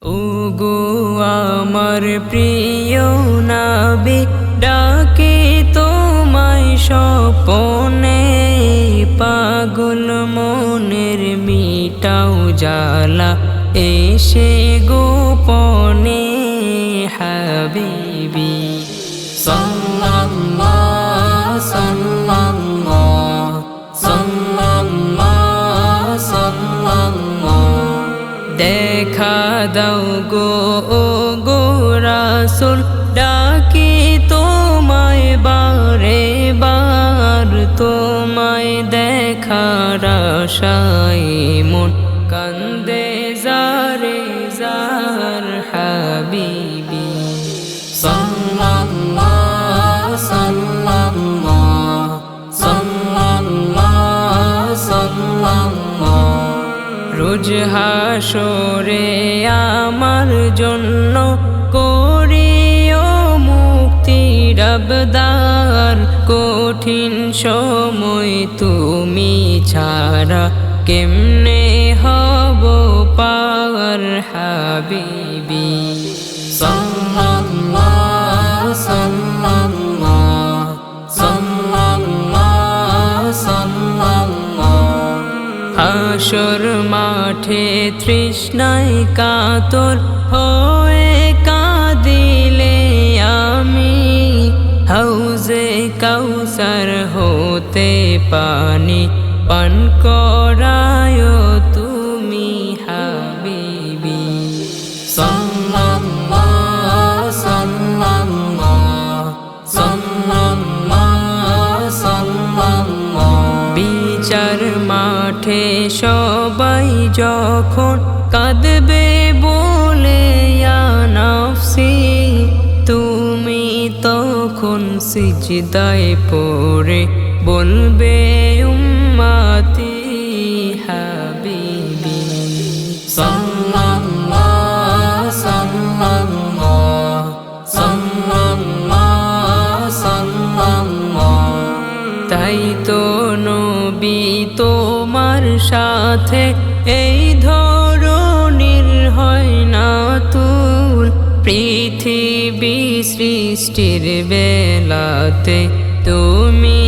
ওগো আমার প্রিয় নবী, ডাকে তোমায় স্বপনে, পাগল মনের মিটাও জ্বালা, এসে গোপনে হাবিবি সাল্লাল্লাহু সাল্লাল্লাহু সাল্লাল্লাহু সাল্লাল্লাহু। দেখা দাও গো ও গো রাসূল, ডাকি তোমায় বারে বার, তোমায় দেখার আশায় মন কান্দে জারে জার হাবিবি সাল্লাল্লাহু সাল্লাল্লাহু সাল্লাল্লাহু সাল্লাল্লাহু। রোজ হাসরে আমার জন্য করিও মুক্তির আবদার, কঠিন সময় তুমি ছাড়া কেমনে হব পার হাবিবি সাল্লাল্লাহু সাল্লাল্লাহু সাল্লাল্লাহু সাল্লাল্লাহু। হাসর মাঠে তৃষ্ণায় কাতর হয়ে কাঁদিলে আমি, হাউজে কাউসার হতে পানি পান করায় তুমি হাবিবি সাল্লাল্লাহু সাল্লাল্লাহু সাল্লাল্লাহু সাল্লাল্লাহু। বিচার মাঠে সবাই যখন কাঁদবে বলে ইয়া নফসি, তুমি তখন সিজদায় পড়ে বলবে উম্মতি হাবিবি সাল্লাল্লাহু সাল্লাল্লাহু সাল্লাল্লাহু সাল্লাল্লাহু। তাই তো নবী তোমার সাথে এই ধরনের হয় না তুল, পৃথিবী সৃষ্টির বেলাতে তুমি